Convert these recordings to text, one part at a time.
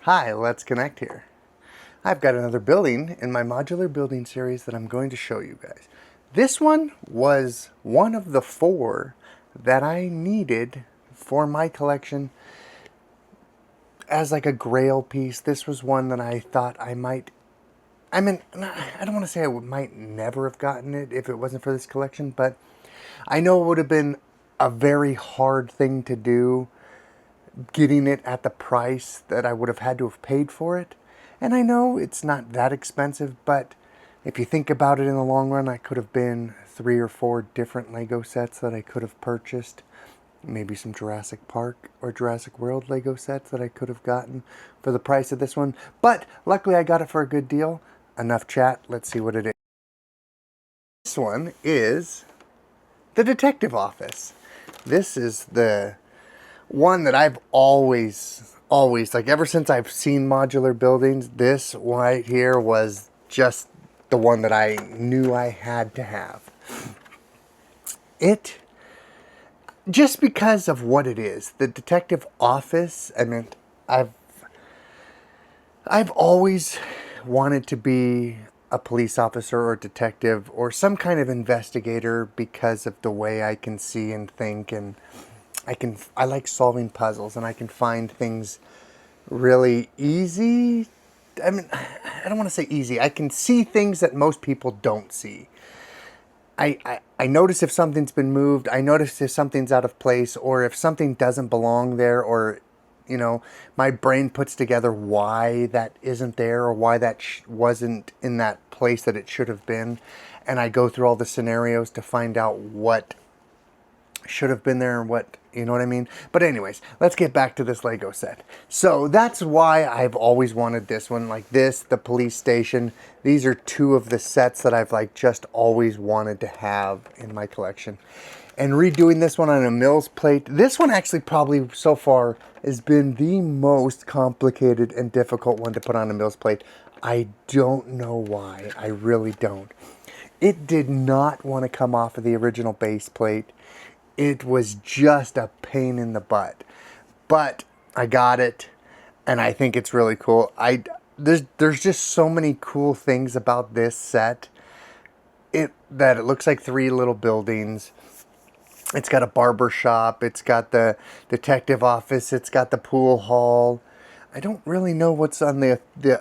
Hi, let's connect here. I've got another building in my modular building series that I'm going to show you guys. This one was one of the 4 that I needed for my collection as like a grail piece. This was one that I thought I might, I don't want to say I might never have gotten it if it wasn't for this collection, but I know it would have been a very hard thing to do getting it at the price that I would have had to have paid for it. And I know it's not that expensive, but if you think about it in the long run, I could have been 3 or 4 different Lego sets that I could have purchased. Maybe some Jurassic Park or Jurassic World Lego sets that I could have gotten for the price of this one. But luckily I got it for a good deal. Enough chat, let's see what it is. This one is the detective office. This is the one that I've always, like ever since I've seen modular buildings, this right here was just the one that I knew I had to have. It, just because of what it is, the detective office, I've always wanted to be a police officer or detective or some kind of investigator because of the way I can see and think, and I like solving puzzles, and I can find things really easy. I don't want to say easy. I can see things that most people don't see. I notice if something's been moved. I notice if something's out of place, or if something doesn't belong there, or my brain puts together why that isn't there, or why that wasn't in that place that it should have been, and I go through all the scenarios to find out what should have been there and what, you know what I mean? But anyways, let's get back to this Lego set. So that's why I've always wanted this one, like this, the police station. These are 2 of the sets that I've like just always wanted to have in my collection. And redoing this one on a Mills plate, this one actually probably so far has been the most complicated and difficult one to put on a Mills plate. I don't know why. I really don't. It did not want to come off of the original base plate. It was just a pain in the butt, but I got it, and I think it's really cool. There's just so many cool things about this set. That it looks like 3 little buildings. It's got a barber shop. It's got the detective office. It's got the pool hall. I don't really know what's on the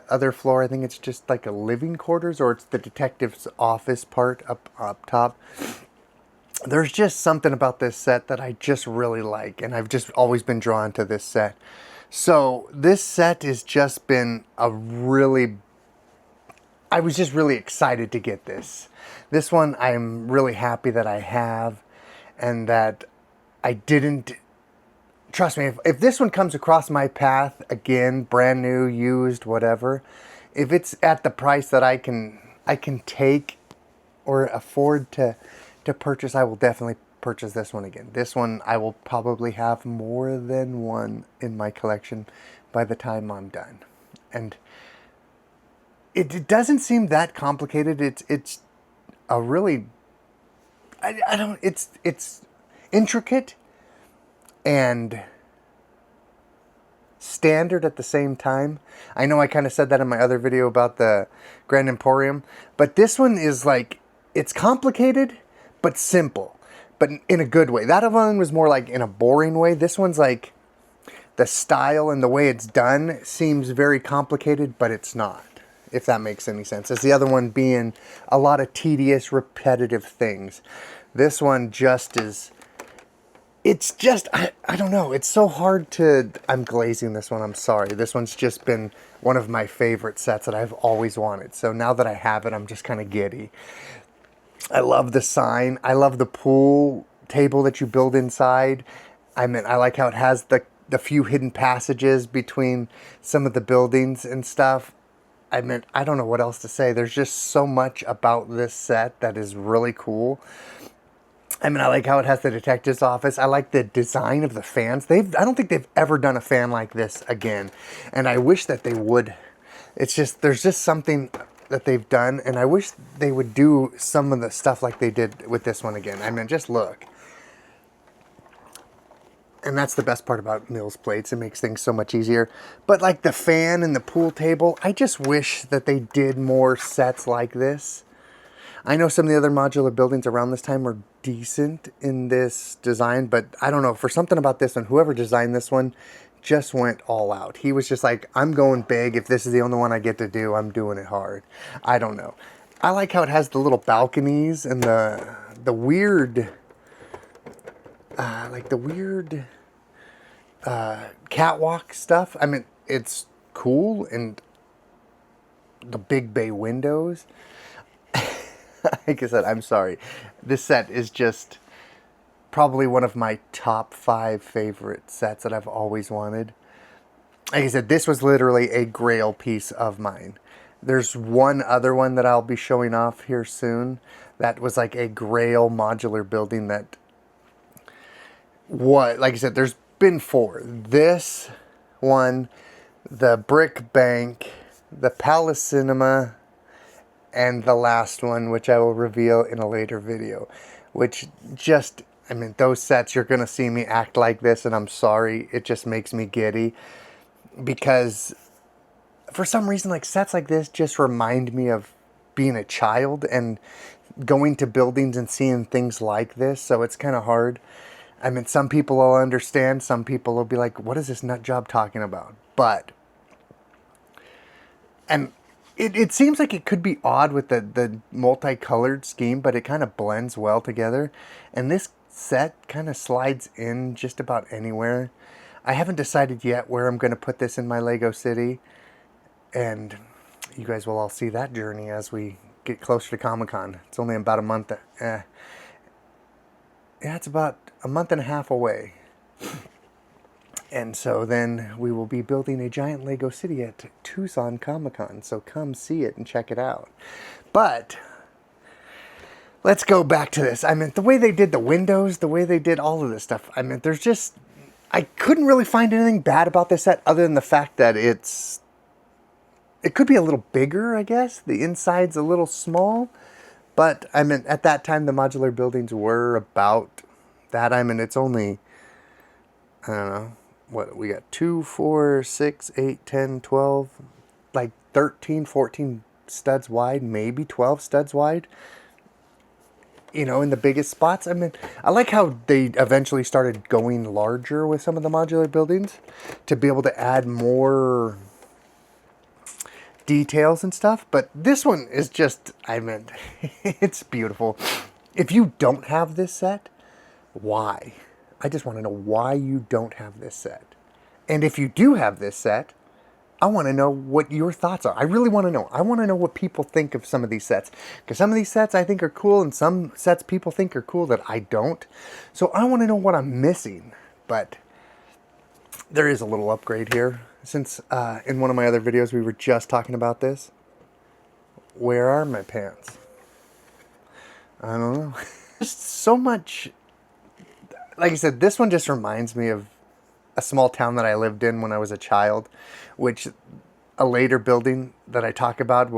other floor. I think it's just like a living quarters, or it's the detective's office part up top. There's just something about this set that I just really like, and I've just always been drawn to this set. So this set has just been I was just really excited to get this. This one I'm really happy that I have, and that I didn't, trust me, if this one comes across my path again, brand new, used, whatever, if it's at the price that I can take or afford to purchase, I will definitely purchase this one again. This one, I will probably have more than one in my collection by the time I'm done. And it doesn't seem that complicated. It's a really, I don't, it's intricate and standard at the same time. I know I kind of said that in my other video about the Grand Emporium, but this one is like, it's complicated but simple, but in a good way. That one was more like in a boring way. This one's like, the style and the way it's done seems very complicated, but it's not, if that makes any sense. As the other one being a lot of tedious, repetitive things. This one just is, it's just, I don't know. It's so hard to, I'm glazing this one, I'm sorry. This one's just been one of my favorite sets that I've always wanted. So now that I have it, I'm just kind of giddy. I love the sign. I love the pool table that you build inside. I like how it has the few hidden passages between some of the buildings and stuff. I don't know what else to say. There's just so much about this set that is really cool. I like how it has the detective's office. I like the design of the fans. I don't think they've ever done a fan like this again. And I wish that they would. It's just, there's just something that they've done, and I wish they would do some of the stuff like they did with this one again. Just look. And that's the best part about Mills plates. It makes things so much easier. But like the fan and the pool table, I just wish that they did more sets like this. I know some of the other modular buildings around this time were decent in this design, but I don't know, for something about this one, whoever designed this one just went all out. He was just like, I'm going big. If this is the only one I get to do, I'm doing it hard. I don't know. I like how it has the little balconies and the weird, catwalk stuff. I mean, it's cool, and the big bay windows. Like I said, I'm sorry. This set is just probably one of my top 5 favorite sets that I've always wanted. Like I said, this was literally a grail piece of mine. There's one other one that I'll be showing off here soon that was like a grail modular building that, like I said, there's been 4. This one, the Brick Bank, the Palace Cinema, and the last one, which I will reveal in a later video, which just, I mean, those sets, you're going to see me act like this, and I'm sorry, it just makes me giddy, because for some reason, like, sets like this just remind me of being a child and going to buildings and seeing things like this, so it's kind of hard. I mean, some people will understand, some people will be like, what is this nut job talking about? But, and it seems like it could be odd with the multicolored scheme, but it kind of blends well together. And this set kind of slides in just about anywhere. I haven't decided yet where I'm going to put this in my Lego City. And you guys will all see that journey as we get closer to Comic-Con. It's only about a month. Yeah, it's about a month and a half away. And so then we will be building a giant Lego city at Tucson Comic-Con. So come see it and check it out. But let's go back to this. I mean, the way they did the windows, the way they did all of this stuff. I mean, there's just, I couldn't really find anything bad about this set other than the fact that it could be a little bigger, I guess. The inside's a little small. But I mean, at that time, the modular buildings were about that. I mean, it's only, I don't know. What we got, 2, 4, 6, 8, 10, 12, like 13, 14 studs wide, maybe 12 studs wide, you know, in the biggest spots. I mean, I like how they eventually started going larger with some of the modular buildings to be able to add more details and stuff. But this one is just, I mean, it's beautiful. If you don't have this set, why? I just want to know why you don't have this set. And if you do have this set, I want to know what your thoughts are. I really want to know. I want to know what people think of some of these sets. Because some of these sets I think are cool, and some sets people think are cool that I don't. So I want to know what I'm missing. But there is a little upgrade here. Since in one of my other videos we were just talking about this. Where are my pants? I don't know. Just so much. Like I said, this one just reminds me of a small town that I lived in when I was a child, which a later building that I talk about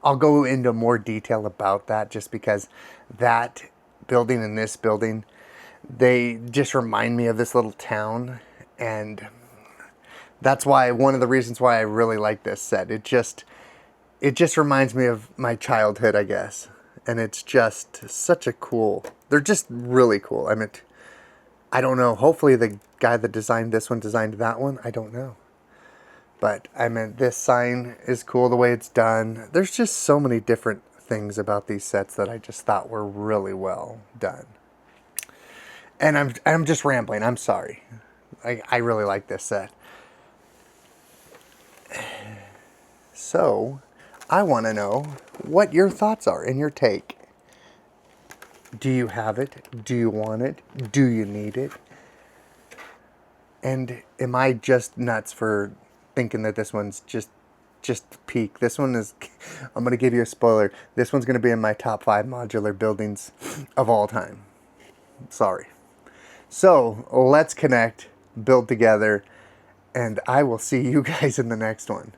I'll go into more detail about that, just because that building and this building, they just remind me of this little town. And that's why, one of the reasons why I really like this set. It just reminds me of my childhood, I guess. And it's just such a cool, they're just really cool. I mean, I don't know. Hopefully the guy that designed this one designed that one. I don't know. But I mean, this sign is cool the way it's done. There's just so many different things about these sets that I just thought were really well done. And I'm just rambling. I'm sorry. I really like this set. So I want to know what your thoughts are and your take. Do you have it? Do you want it? Do you need it? And am I just nuts for thinking that this one's just peak? This one is, I'm going to give you a spoiler. This one's going to be in my top 5 modular buildings of all time. Sorry. So let's connect, build together, and I will see you guys in the next one.